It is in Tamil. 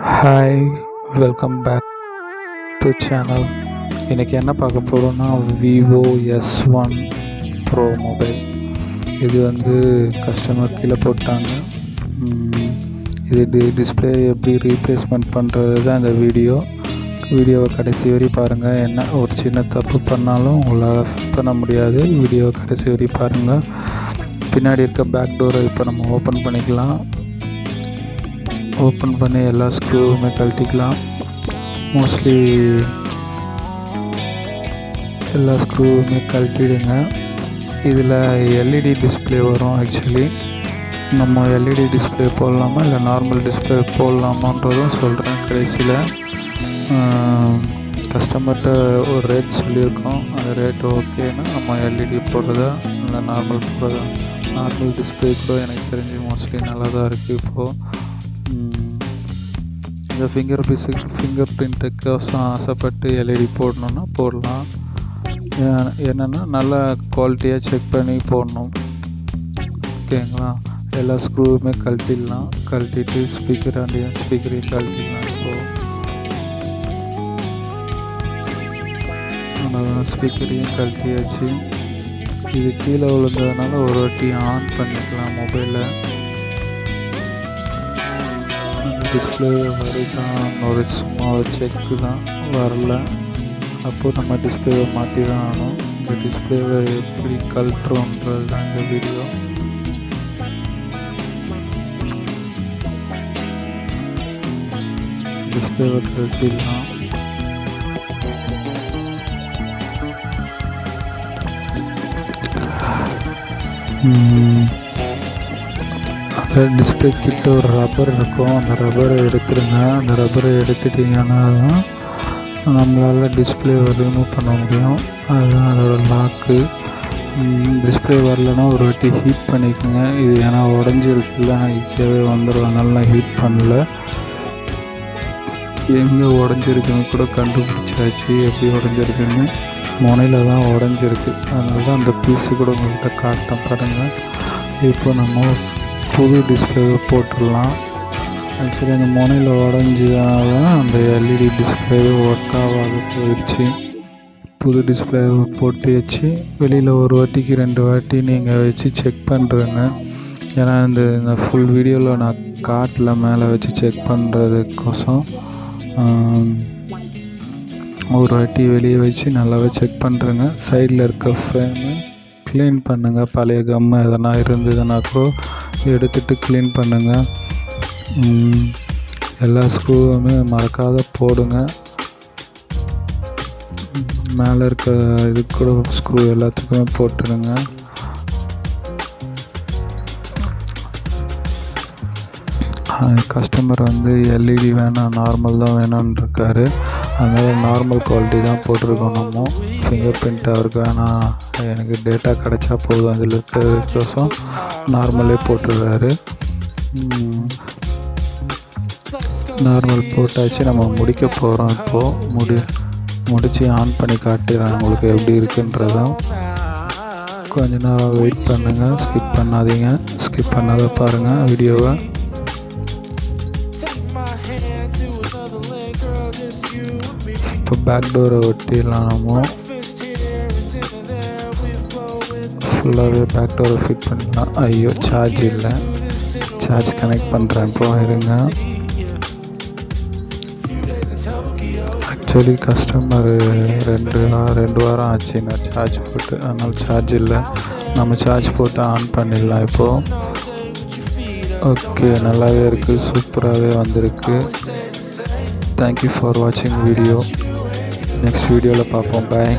Hi, welcome back to channel. இன்றைக்கி என்ன பார்க்க போகிறோன்னா விவோ S1 ப்ரோ மொபைல். இது கஸ்டமர் கீழே போட்டாங்க. இது டிஸ்பிளே எப்படி ரீப்ளேஸ்மெண்ட் பண்ணுறது தான் இந்த வீடியோவை கடைசி வரை பாருங்கள். என்ன ஒரு சின்ன தப்பு பண்ணாலும் உங்களால் ஃபிட் பண்ண முடியாது. வீடியோவை கடைசி வரை பாருங்கள். பின்னாடி இருக்க பேக் டோரை இப்போ நம்ம ஓப்பன் பண்ணிக்கலாம். ஓப்பன் பண்ணி எல்லா ஸ்க்ரூவுமே கழட்டிக்கலாம். மோஸ்ட்லி எல்லா ஸ்க்ரூவுமே கழட்டிடுங்க. இதில் எல்இடி டிஸ்பிளே வரும். ஆக்சுவலி நம்ம எல்இடி டிஸ்பிளே போடலாமா இல்லை நார்மல் டிஸ்பிளே போடலாமான்றதும் சொல்கிறேன் கடைசியில். கஸ்டமர்கிட்ட ஒரு ரேட் சொல்லியிருக்கோம். அந்த ரேட் ஓகேன்னா நம்ம எல்இடி போடுறதா இல்லை நார்மல் போடுறதா. நார்மல் டிஸ்பிளே கூட எனக்கு தெரிஞ்சு மோஸ்ட்லி நல்லா தான் இருக்குது. இப்போது இந்த ஃபிங்கர் பிரிண்ட்டுக்கோசம் ஆசைப்பட்டு எல்இடி போடணுன்னா போடலாம். என்னென்னா நல்லா குவாலிட்டியாக செக் பண்ணி போடணும். ஓகேங்களா? எல்லா ஸ்க்ரூவுமே கழட்டிடலாம். கழட்டிட்டு ஸ்பீக்கரையும் கழட்டிடலாம். அவ்வளோதான், ஸ்பீக்கரையும் கழட்டியாச்சு. இது கீழே விழுந்ததுனால ஒரு வாட்டி ஆன் பண்ணிக்கலாம் மொபைலை. டிஸ்பிளே வரைக்கும் ஒரு சும்மா ஒரு செக்கு தான் வரல. அப்போது நம்ம டிஸ்பிளேவை மாற்றி தான் ஆகணும். இந்த டிஸ்பிளேவை எப்படி கழட்டுறோன்றது தான் இந்த வீடியோ. டிஸ்பிளேவை கழட்டிடலாம். டிஸ்பிளே கிட்ட ஒரு ரப்பர் இருக்கும். அந்த ரப்பரை எடுத்துடுங்க. அந்த ரப்பரை எடுத்துட்டிங்கன்னா தான் நம்மளால் டிஸ்பிளேவை ரிமூவ் பண்ண முடியும். அதுதான் அதோட லாக்கு. டிஸ்பிளே வரலன்னா ஒரு வாட்டி ஹீட் பண்ணிக்கோங்க. இது ஏன்னா உடஞ்சிருக்குல்ல, ஈஸியாகவே வந்துடும். அதனால நான் ஹீட் பண்ணல. எங்கே உடஞ்சிருக்குன்னு கூட கண்டுபிடிச்சாச்சு. எப்படி உடஞ்சிருக்குன்னு முனையில் தான் உடஞ்சிருக்கு. அதனால தான் அந்த பீஸு கூட உங்கள்கிட்ட காட்டேன் பாருங்கள். இப்போ நம்ம புது டிஸ்பிளேவை போட்டுடலாம். ஆக்சுவலி அந்த முனையில் உடஞ்சதால அந்த எல்இடி டிஸ்பிளேவே ஒர்க் ஆகாது போயிடுச்சு. புது டிஸ்பிளேவை போட்டு வச்சு வெளியில் ஒரு வாட்டிக்கு 2 வாட்டி நீங்கள் வச்சு செக் பண்ணுறேங்க. ஏன்னா இந்த ஃபுல் வீடியோவில் நான் காட்டில் மேலே வச்சு செக் பண்ணுறதுக்கோசம் ஒரு வாட்டி வெளியே வச்சு நல்லாவே செக் பண்ணுறேங்க. சைடில் இருக்க ஃப்ரேமு க்ளீன் பண்ணுங்கள். பழைய கம்மு எதனா இருந்ததுன்னா கூட எடுத்துகிட்டு க்ளீன் பண்ணுங்கள். எல்லா ஸ்க்ரூவுமே மறக்காத போடுங்க. மேலே இருக்க இது கூட ஸ்க்ரூ எல்லாத்துக்குமே போட்டுடுங்க. கஸ்டமர் எல்இடி வேணாம், நார்மல் தான் வேணும்னு இருக்காரு. அதனால் நார்மல் குவாலிட்டி தான் போட்டிருக்கோம். நம்ம ஃபிங்கர் பிரிண்ட் அவருக்கு வேணாம், எனக்கு டேட்டா கிடச்சா போதும் அதில் இருக்கிறதுக்கோசம் நார்மலே போட்டுடுறாரு. நார்மல் போட்டாச்சு. நம்ம முடிக்க போகிறோம். இப்போது முடித்து ஆன் பண்ணி காட்டுறேன் உங்களுக்கு எப்படி இருக்குன்றதும். கொஞ்ச நேரம் வெயிட் பண்ணுங்கள். ஸ்கிப் பண்ணாதீங்க. ஸ்கிப் பண்ணாத பாருங்கள் வீடியோவை. இப்போ பேக் டோரை ஒட்டிடலாம். நம்ம ஃபுல்லாகவே பேக் டோரை ஃபிட் பண்ணலாம். ஐயோ, சார்ஜ் இல்லை. சார்ஜ் கனெக்ட் பண்ணுறேன். இப்போ இருங்க. ஆக்சுவலி கஸ்டமர் 2 வாரம் ஆச்சு நான் சார்ஜ் போட்டு. அதனால் சார்ஜ் இல்லை. நம்ம சார்ஜ் போட்டு ஆன் பண்ணிடலாம் இப்போது. ஓகே, நல்லாவே இருக்குது. சூப்பராகவே வந்திருக்கு. தேங்க்யூ ஃபார் வாட்சிங் வீடியோ. நெக்ஸ்ட் வீடியோவில் பார்ப்போம். பாய்.